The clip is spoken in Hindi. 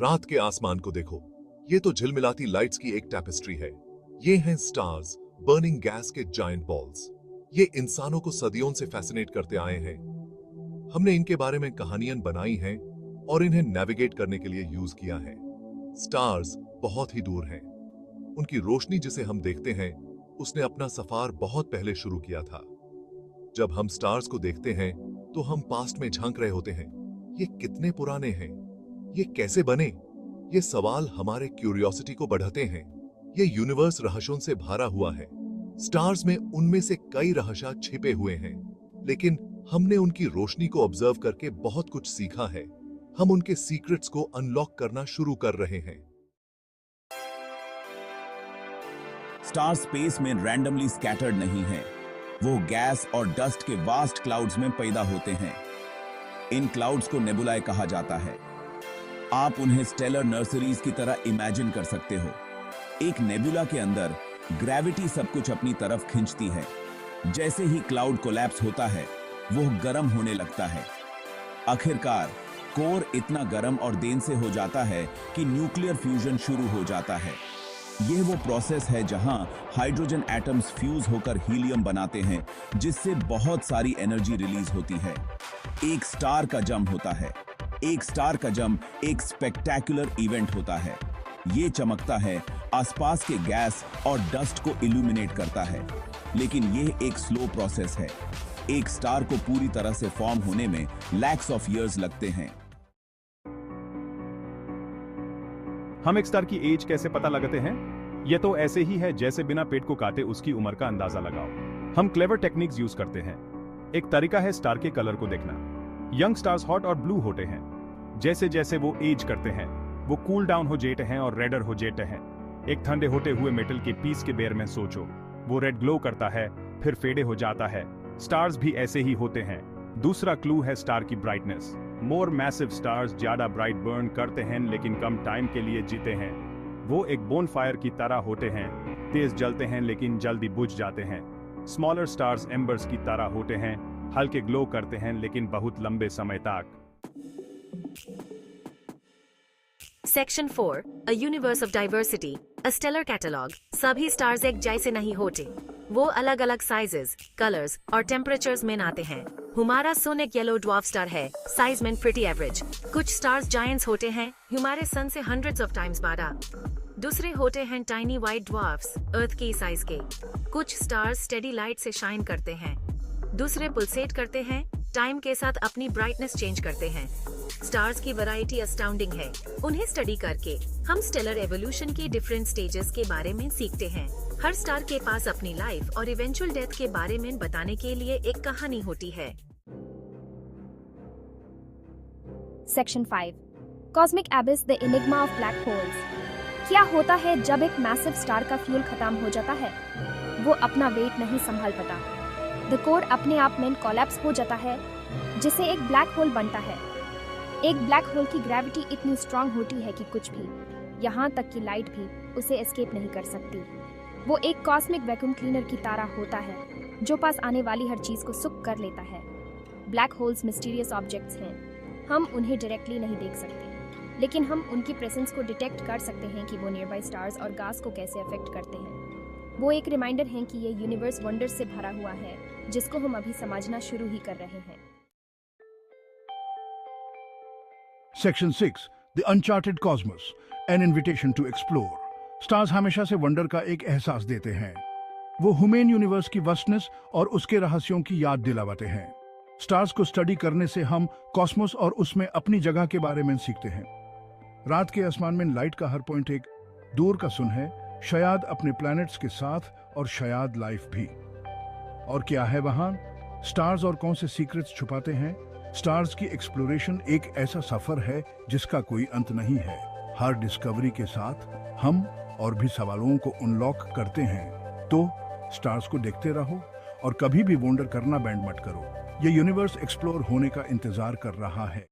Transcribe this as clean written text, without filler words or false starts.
रात के आसमान को देखो, ये तो झिलमिलाती लाइट्स की एक टैपेस्ट्री है। ये हैं स्टार्स, बर्निंग गैस के जायंट बॉल्स। ये इंसानों को सदियों से फैसिनेट करते आए हैं। हमने इनके बारे में कहानियां बनाई हैं और इन्हें नेविगेट करने के लिए यूज किया है। स्टार्स बहुत ही दूर हैं। उनकी रोशनी जिसे हम देखते हैं, उसने अपना सफर बहुत पहले शुरू किया था। जब हम स्टार्स को देखते हैं, तो हम पास्ट में झांक रहे होते हैं। ये कितने पुराने हैं? ये कैसे बने? ये सवाल हमारे क्यूरियोसिटी को बढ़ाते हैं। ये यूनिवर्स रहस्यों से भरा हुआ है। स्टार्स में उनमें से कई रहस्य छिपे हुए हैं, लेकिन हमने उनकी रोशनी को ऑब्जर्व करके बहुत कुछ सीखा है। हम उनके सीक्रेट्स को अनलॉक करना शुरू कर रहे हैं। स्टार स्पेस में रैंडमली स्कैटर्ड नहीं है। वो गैस और डस्ट के वास्ट क्लाउड्स में पैदा होते हैं। इन क्लाउड्स को नेबुलाए कहा जाता है। आप उन्हें स्टेलर नर्सरीज की तरह इमेजिन कर सकते हो। एक नेबुला के अंदर ग्रेविटी सब कुछ अपनी तरफ खींचती है। जैसे ही क्लाउड कोलैप्स होता है, वो गर्म होने लगता है। आखिरकार कोर इतना गर्म और देर से हो जाता है कि न्यूक्लियर फ्यूजन शुरू हो जाता है। यह वो प्रोसेस है जहां हाइड्रोजन एटम्स फ्यूज होकर हीलियम बनाते हैं, जिससे बहुत सारी एनर्जी रिलीज होती है। एक स्टार का जंप होता है। एक स्टार का जंप एक स्पेक्टेकुलर इवेंट होता है। ये चमकता है, आसपास के गैस और डस्ट को इल्यूमिनेट करता है, लेकिन यह एक स्लो प्रोसेस है। एक स्टार को पूरी तरह से फॉर्म होने में लैक्स ऑफ इयर्स लगते हैं। हम एक स्टार की एज कैसे पता लगाते हैं? ये तो ऐसे ही है जैसे बिना पेट को काटे उसकी उम्र का अंदाजा लगाओ। हम क्लेवर टेक्निक्स यूज करते हैं। एक तरीका है स्टार के कलर को देखना। यंग स्टार्स हॉट और ब्लू होते हैं। जैसे जैसे वो एज करते हैं, वो कूल डाउन हो जाते हैं और रेडर हो जाते हैं। एक ठंडे होते हुए मेटल के पीस के बेर में सोचो, वो रेड ग्लो करता है, फिर फेडे हो जाता है। स्टार्स भी ऐसे ही होते हैं। दूसरा क्लू है स्टार की ब्राइटनेस। मोर मैसिव स्टार्स ज्यादा ब्राइट बर्न करते हैं, लेकिन कम टाइम के लिए जीते हैं। वो एक बोनफायर की तरह होते हैं, तेज जलते हैं लेकिन जल्दी बुझ जाते हैं। स्मॉलर स्टार्स एम्बर्स की तरह होते हैं, हल्के ग्लो करते हैं लेकिन बहुत लंबे समय तक। Section 4, a universe of diversity, a stellar catalogue. सभी स्टार्स एक जैसे नहीं होते। वो अलग अलग साइजेस, कलर्स और टेम्परेचर्स में आते हैं। हमारा सन एक येलो ड्वार्फ स्टार है, साइज में प्रिटी एवरेज। कुछ स्टार्स जायंट्स होते हैं, हमारे सन से हंड्रेड्स ऑफ टाइम्स बड़ा। दूसरे होते हैं टाइनी व्हाइट ड्वार्फ्स, अर्थ की साइज के। कुछ स्टार्स स्टेडी लाइट से शाइन करते हैं, दूसरे पल्सेट करते हैं, टाइम के साथ अपनी ब्राइटनेस चेंज करते हैं। स्टार्स की वैरायटी अस्टाउंडिंग है। उन्हें स्टडी करके हम स्टेलर एवोल्यूशन के डिफरेंट स्टेजेस के बारे में सीखते हैं। हर स्टार के पास अपनी लाइफ और इवेंचुअल डेथ के बारे में बताने के लिए एक कहानी होती है। Section 5, cosmic एबिस, the enigma of black holes. क्या होता है जब एक मैसिव स्टार का फ्यूल खत्म हो जाता है? वो अपना वेट नहीं संभाल पाता। द कोर अपने आप में कोलैप्स हो जाता है, जिसे एक ब्लैक होल बनता है। एक ब्लैक होल की ग्रेविटी इतनी स्ट्रांग होती है कि कुछ भी, यहाँ तक कि लाइट भी, उसे एस्केप नहीं कर सकती। वो एक कॉस्मिक वैक्यूम क्लीनर की तरह होता है, जो पास आने वाली हर चीज को सुक कर लेता है। ब्लैक होल्स मिस्टीरियस ऑब्जेक्ट्स हैं। हम उन्हें डायरेक्टली नहीं देख सकते, लेकिन हम उनकी प्रेजेंस को डिटेक्ट कर सकते हैं कि वो नियरबाई स्टार्स और गैस को कैसे अफेक्ट करते हैं। वो एक रिमाइंडर है कि ये यूनिवर्स वंडर्स से भरा हुआ है, जिसको हम अभी समझना शुरू ही कर रहे हैं। Section 6, the uncharted cosmos, an invitation to explore. Stars हमेशा से वंडर का एक एहसास देते हैं। वो ह्यूमन यूनिवर्स की वास्टनेस और उसके रहस्यों की याद दिलाते हैं। स्टार्स को स्टडी करने से हम कॉस्मोस और उसमें अपनी जगह के बारे में सीखते हैं। रात के आसमान में लाइट का हर पॉइंट एक दूर का सुन है, शायद अपने प्लैनेट्स के साथ और शायद लाइफ भी। और क्या है वहां? स्टार्स और कौन से सीक्रेट्स छुपाते हैं? स्टार्स की एक्सप्लोरेशन एक ऐसा सफर है जिसका कोई अंत नहीं है। हर डिस्कवरी के साथ हम और भी सवालों को अनलॉक करते हैं। तो स्टार्स को देखते रहो और कभी भी वंडर करना बैंड मत करो। ये यूनिवर्स एक्सप्लोर होने का इंतजार कर रहा है।